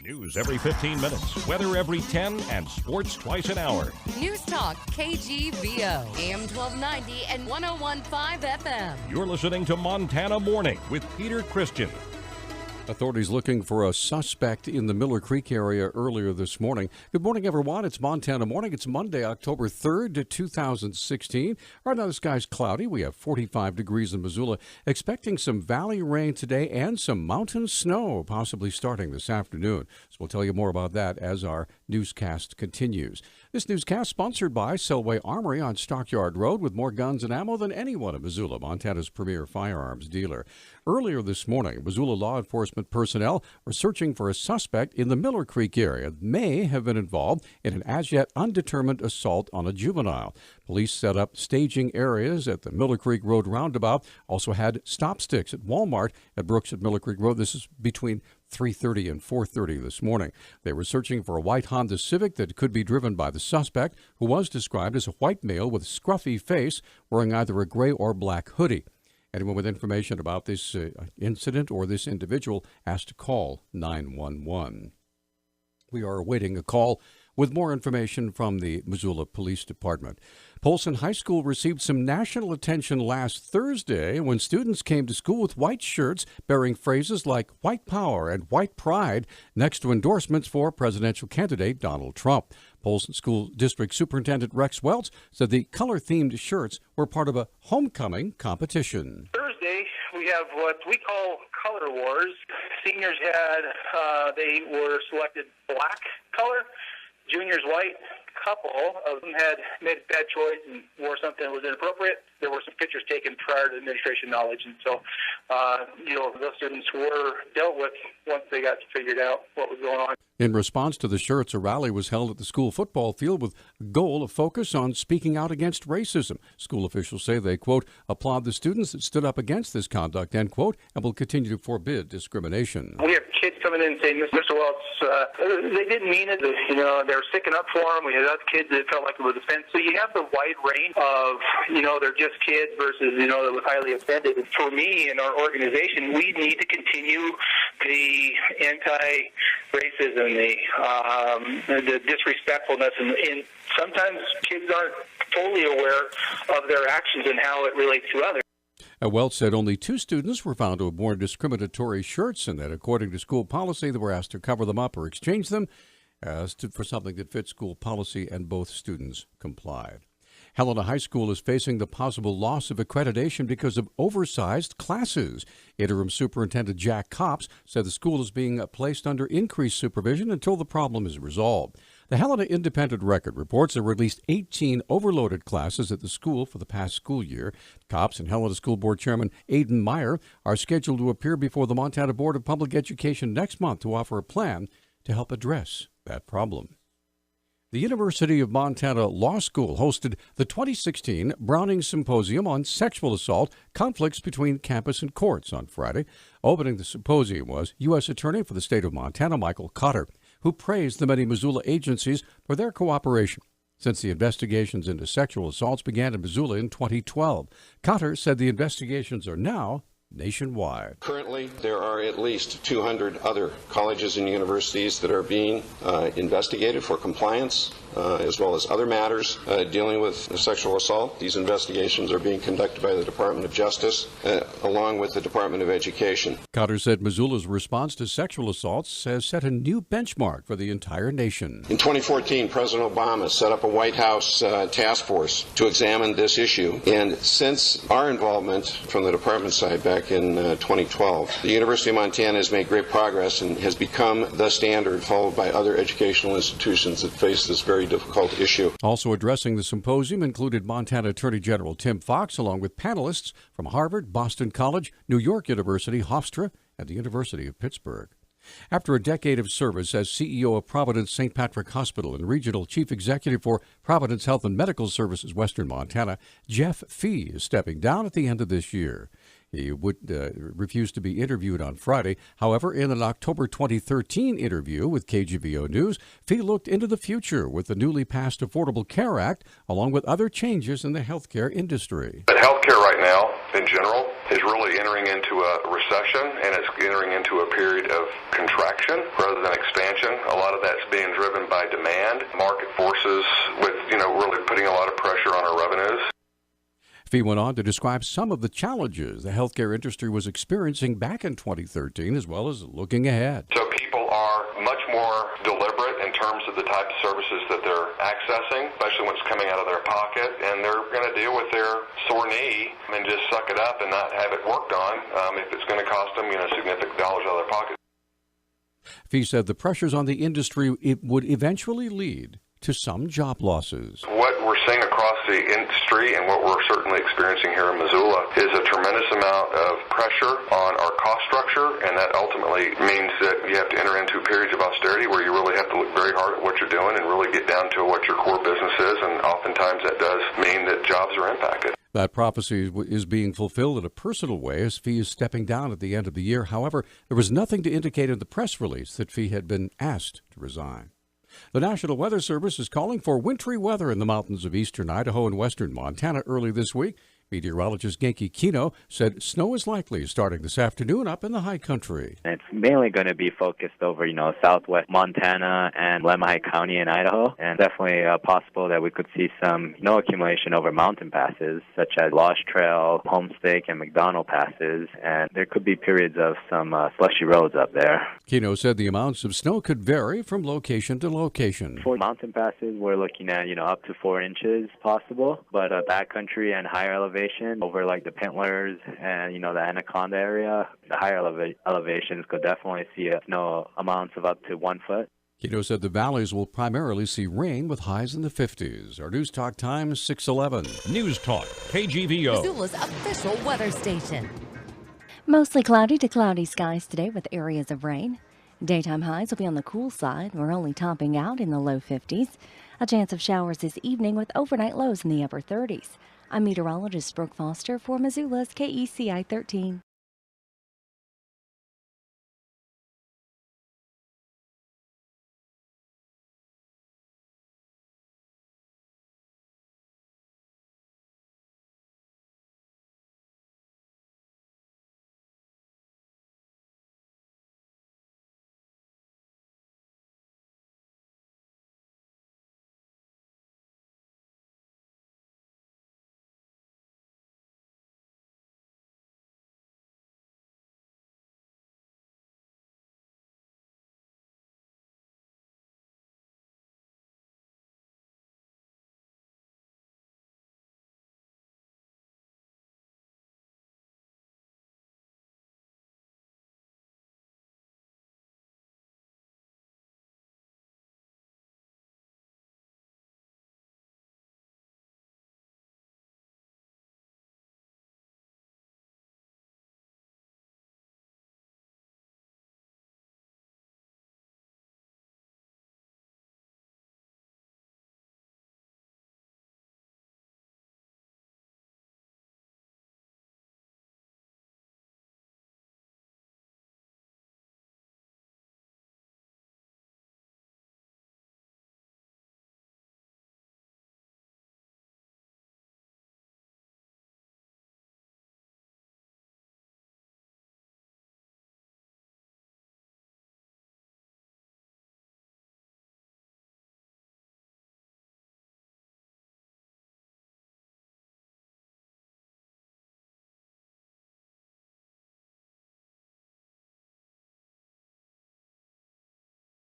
News every 15 minutes, weather every 10, and sports twice an hour. Newstalk, KGVO, AM 1290 and 101.5 FM. You're listening to Montana Morning with Peter Christian. Authorities looking for a suspect in the Miller Creek area earlier this morning. Good morning, everyone. It's Montana Morning. It's Monday, October 3rd, 2016. Right now, the sky's cloudy. We have 45 degrees in Missoula. Expecting some valley rain today and some mountain snow, possibly starting this afternoon. So we'll tell you more about that as our newscast continues. This newscast sponsored by Selway Armory on Stockyard Road, with more guns and ammo than anyone in Missoula, Montana's premier firearms dealer. Earlier this morning, Missoula law enforcement personnel were searching for a suspect in the Miller Creek area that may have been involved in an as-yet undetermined assault on a juvenile. Police set up staging areas at the Miller Creek Road roundabout, also had stop sticks at Walmart at Brooks at Miller Creek Road. This is between 3:30 and 4:30 this morning. They were searching for a white Honda Civic that could be driven by the suspect, who was described as a white male with a scruffy face, wearing either a gray or black hoodie. Anyone with information about this incident or this individual asked to call 911. We are awaiting a call with more information from the Missoula Police Department. Polson High School received some national attention last Thursday when students came to school with white shirts bearing phrases like white power and white pride next to endorsements for presidential candidate Donald Trump. Polson School District Superintendent Rex Welch said the color-themed shirts were part of a homecoming competition. Thursday, we have what we call color wars. Seniors they were selected black color, juniors white. Couple of them had made a bad choice and wore something that was inappropriate. There were some pictures taken prior to administration knowledge, and so those students were dealt with once they got figured out what was going on. In response to the shirts, a rally was held at the school football field with a goal of focus on speaking out against racism. School officials say they, quote, applaud the students that stood up against this conduct, end quote, and will continue to forbid discrimination. We have kids coming in saying, Mr. Welch, they didn't mean it. They were sticking up for him. We had other kids that felt like it was offense. So you have the wide range of, they're just kids versus, that was highly offended. For me and our organization, we need to continue the anti-racism, the disrespectfulness, and sometimes kids aren't fully aware of their actions and how it relates to others. Welch said only 2 students were found to have worn discriminatory shirts, and that according to school policy, they were asked to cover them up or exchange them for something that fits school policy, and both students complied. Helena High School is facing the possible loss of accreditation because of oversized classes. Interim Superintendent Jack Copps said the school is being placed under increased supervision until the problem is resolved. The Helena Independent Record reports there were at least 18 overloaded classes at the school for the past school year. Copps and Helena School Board Chairman Aidan Meyer are scheduled to appear before the Montana Board of Public Education next month to offer a plan to help address that problem. The University of Montana Law School hosted the 2016 Browning Symposium on Sexual Assault, Conflicts Between Campus and Courts on Friday. Opening the symposium was U.S. Attorney for the state of Montana, Michael Cotter, who praised the many Missoula agencies for their cooperation since the investigations into sexual assaults began in Missoula in 2012. Cotter said the investigations are now nationwide. Currently, there are at least 200 other colleges and universities that are being investigated for compliance, as well as other matters dealing with sexual assault. These investigations are being conducted by the Department of Justice, along with the Department of Education. Cotter said Missoula's response to sexual assaults has set a new benchmark for the entire nation. In 2014, President Obama set up a White House task force to examine this issue. And since our involvement from the department side back in 2012, the University of Montana has made great progress and has become the standard, followed by other educational institutions that face this very difficult issue. Also addressing the symposium included Montana Attorney General Tim Fox, along with panelists from Harvard, Boston College, New York University, Hofstra, and the University of Pittsburgh. After a decade of service as CEO of Providence St. Patrick Hospital and Regional Chief Executive for Providence Health and Medical Services, Western Montana, Jeff Fee is stepping down at the end of this year. He would refuse to be interviewed on Friday. However, in an October 2013 interview with KGVO News, Fee looked into the future with the newly passed Affordable Care Act, along with other changes in the healthcare industry. But healthcare right now, in general, is really entering into a recession, and it's entering into a period of contraction rather than expansion. A lot of that's being driven by demand, market forces, with really putting a lot of pressure on our revenues. Fee went on to describe some of the challenges the healthcare industry was experiencing back in 2013, as well as looking ahead. So people are much more deliberate in terms of the type of services that they're accessing, especially when it's coming out of their pocket, and they're going to deal with their sore knee and just suck it up and not have it worked on if it's going to cost them significant dollars out of their pocket. Fee said the pressures on the industry would eventually lead to some job losses. What we're seeing across the industry and what we're certainly experiencing here in Missoula is a tremendous amount of pressure on our cost structure, and that ultimately means that you have to enter into periods of austerity where you really have to look very hard at what you're doing and really get down to what your core business is, and oftentimes that does mean that jobs are impacted. That prophecy is being fulfilled in a personal way as Fee is stepping down at the end of the year. However, there was nothing to indicate in the press release that Fee had been asked to resign. The National Weather Service is calling for wintry weather in the mountains of eastern Idaho and western Montana early this week. Meteorologist Genki Kino said snow is likely starting this afternoon up in the high country. It's mainly going to be focused over, southwest Montana and Lemhi County in Idaho, and definitely possible that we could see some snow accumulation over mountain passes, such as Lost Trail, Homestake, and McDonald passes, and there could be periods of some slushy roads up there. Kino said the amounts of snow could vary from location to location. For mountain passes, we're looking at, up to 4 inches possible, but backcountry and higher elevation over like the Pintlers and, the Anaconda area, the higher elevations could definitely see snow amounts of up to 1 foot. Kino said the valleys will primarily see rain with highs in the 50s. Our Newstalk time, 6:11. Newstalk, KGVO. Missoula's official weather station. Mostly cloudy to cloudy skies today with areas of rain. Daytime highs will be on the cool side. We're only topping out in the low 50s. A chance of showers this evening with overnight lows in the upper 30s. I'm meteorologist Brooke Foster for Missoula's KECI 13.